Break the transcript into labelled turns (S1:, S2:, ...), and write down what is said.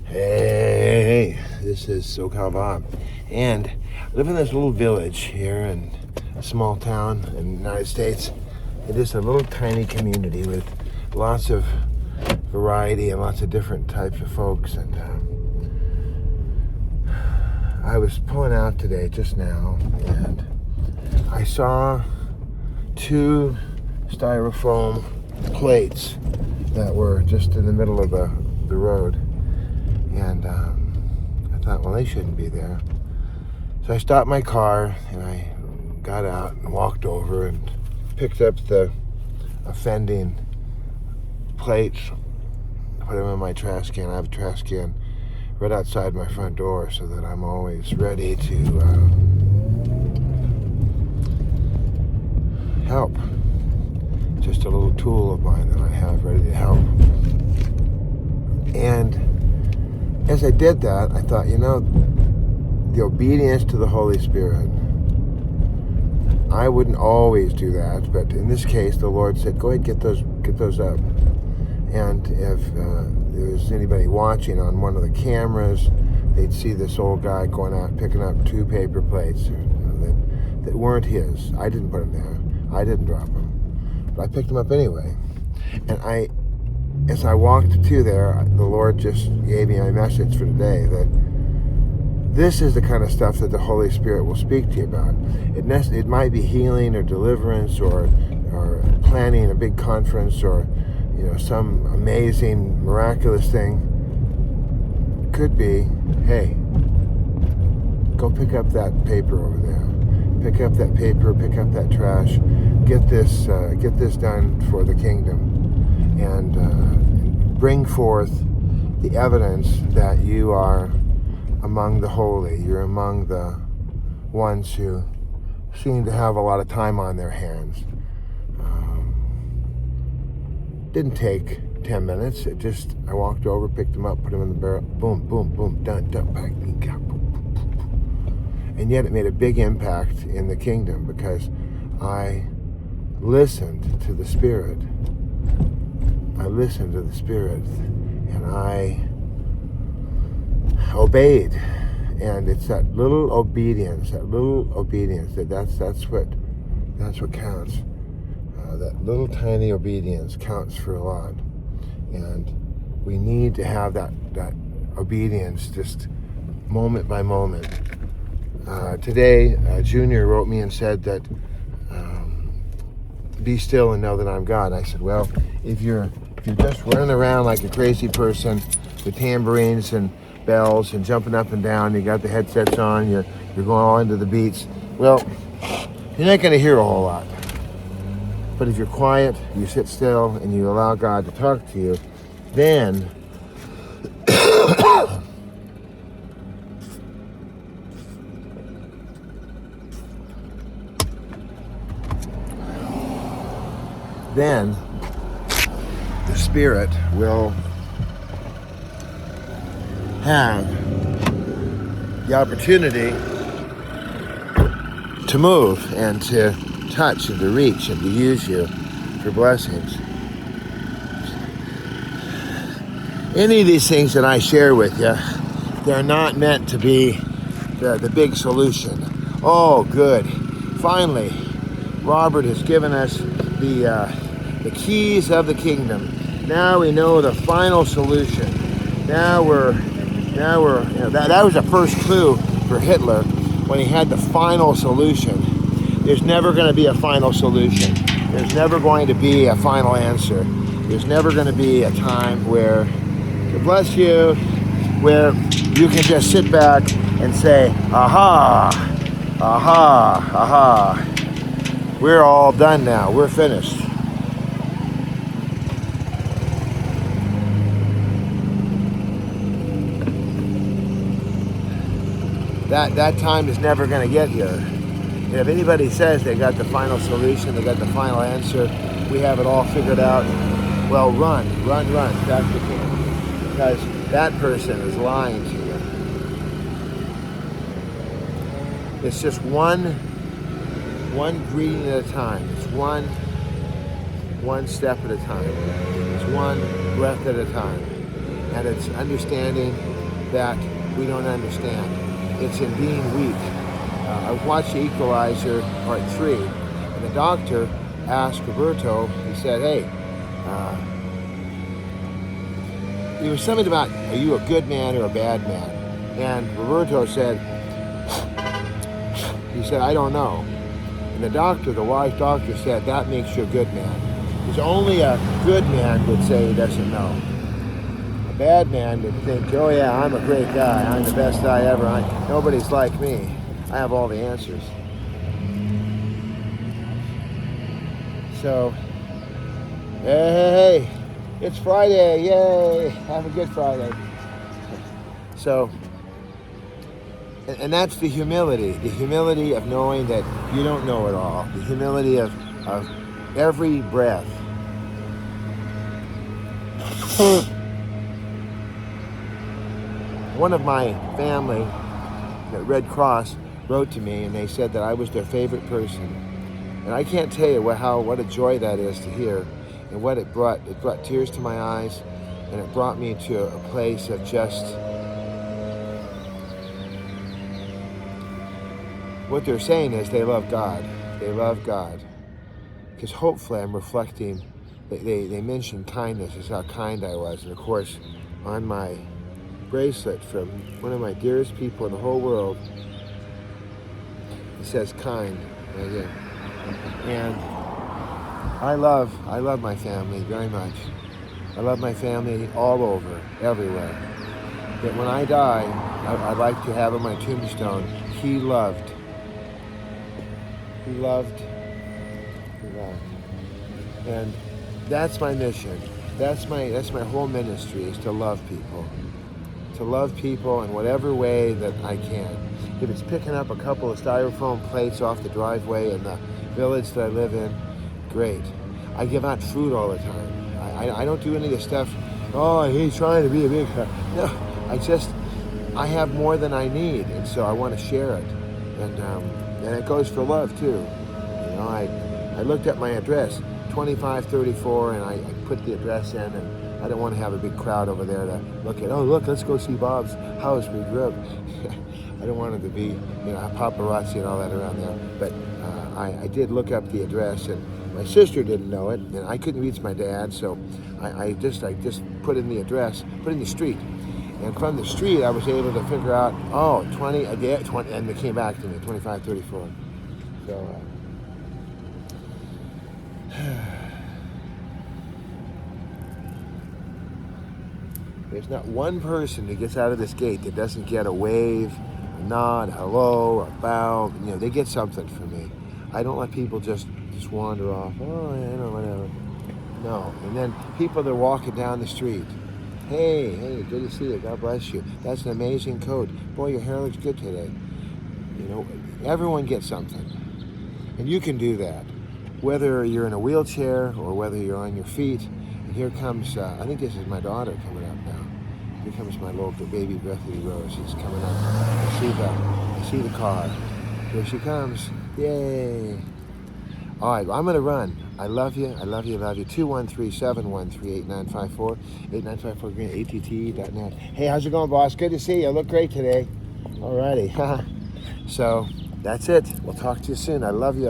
S1: Hey, this is SoCal Bob, and I live in this little village here in a small town in the United States. It is a little tiny community with lots of variety and lots of different types of folks. And I was pulling out today just now, and I saw two styrofoam plates that were just in the middle of the road. And I thought, well, they shouldn't be there. So I stopped my car and I got out and walked over and picked up the offending plates, put them in my trash can. I have a trash can right outside my front door so that I'm always ready to help. Just a little tool of mine that I have ready to help. And as I did that, I thought, the obedience to the Holy Spirit. I wouldn't always do that, but in this case, the Lord said, "Go ahead, get those up." And if there was anybody watching on one of the cameras, they'd see this old guy going out picking up two paper plates that weren't his. I didn't put them there. I didn't drop them, but I picked them up anyway. And as I walked to there, the Lord just gave me my message for today, that this is the kind of stuff that the Holy Spirit will speak to you about. It might be healing or deliverance or planning a big conference or some amazing, miraculous thing. Could be, hey, go pick up that paper over there. Pick up that paper, pick up that trash. Get this done for the kingdom. And bring forth the evidence that you are among the holy. You're among the ones who seem to have a lot of time on their hands. Didn't take 10 minutes. I walked over, picked them up, put them in the barrel. Boom, boom, boom, done, back. And yet it made a big impact in the kingdom because I listened to the Spirit. And I obeyed. And it's that little obedience that's what counts. That little tiny obedience counts for a lot. And we need to have that obedience just moment by moment. Today, Junior wrote me and said that be still and know that I'm God. I said, well, if you're just running around like a crazy person with tambourines and bells and jumping up and down, you got the headsets on, you're going all into the beats, well, you're not going to hear a whole lot. But if you're quiet, you sit still, and you allow God to talk to you, then the Spirit will have the opportunity to move and to touch and to reach and to use you for blessings. Any of these things that I share with you, they're not meant to be the big solution. Oh, good. Finally, Robert has given us the keys of the kingdom. Now we know the final solution. Now we're that was a first clue for Hitler when he had the final solution. There's never going to be a final solution. There's never going to be a final answer. There's never going to be a time where, to bless you, where you can just sit back and say, aha, aha, aha. We're all done now. We're finished. That time is never going to get here. And if anybody says they got the final solution, they got the final answer, we have it all figured out, well, run back to camp, because that person is lying to you. It's just one greeting at a time. It's one step at a time. It's one breath at a time. And it's understanding that we don't understand. It's in being weak. I watched The Equalizer Part 3, and the doctor asked Roberto, he said, hey, it was something about, are you a good man or a bad man? And Roberto said, I don't know. And the doctor, the wise doctor, said, that makes you a good man. Because only a good man would say he doesn't know. A bad man would think, oh yeah, I'm a great guy. I'm the best guy ever. Nobody's like me. I have all the answers. So, hey, it's Friday. Yay. Have a good Friday. So, and that's the humility of knowing that you don't know it all, the humility of every breath. One of my family at Red Cross wrote to me, and they said that I was their favorite person. And I can't tell you what a joy that is to hear, and what it brought. It brought tears to my eyes, and it brought me to a place of just, what they're saying is they love God. They love God. Because hopefully I'm reflecting, they mentioned kindness, is how kind I was. And of course, on my bracelet from one of my dearest people in the whole world, it says kind right here. And I love my family very much. I love my family all over, everywhere. But when I die, I'd like to have on my tombstone, he loved. He loved. And that's my mission. That's my whole ministry, is to love people. To love people in whatever way that I can. If it's picking up a couple of styrofoam plates off the driveway in the village that I live in, great. I give out food all the time. I don't do any of the stuff, oh, he's trying to be a big guy. No, I have more than I need, and so I want to share it. And it goes for love too. You know, I looked at my address, 2534, and I put the address in, and I don't want to have a big crowd over there to look at, oh, look, let's go see Bob's house we grew up. I don't want it to be, paparazzi and all that around there. But I did look up the address, and my sister didn't know it, and I couldn't reach my dad, so I just put in the address, put in the street. And from the street, I was able to figure out, 20, and it came back to me, 2534. So, there's not one person that gets out of this gate that doesn't get a wave, a nod, a hello, a bow. They get something from me. I don't let people just wander off. Oh, whatever. No. And then people that are walking down the street. Hey, good to see you. God bless you. That's an amazing coat. Boy, your hair looks good today. Everyone gets something. And you can do that. Whether you're in a wheelchair or whether you're on your feet. And here comes, I think this is my daughter coming up now. Here comes my little baby Bethany Rose. She's coming up. I see the car. Here she comes. Yay. All right, I'm going to run. I love you. 213-713-8954. 8954 green, att.net. Hey, how's it going, boss? Good to see you. Look great today. All righty. So, that's it. We'll talk to you soon. I love you.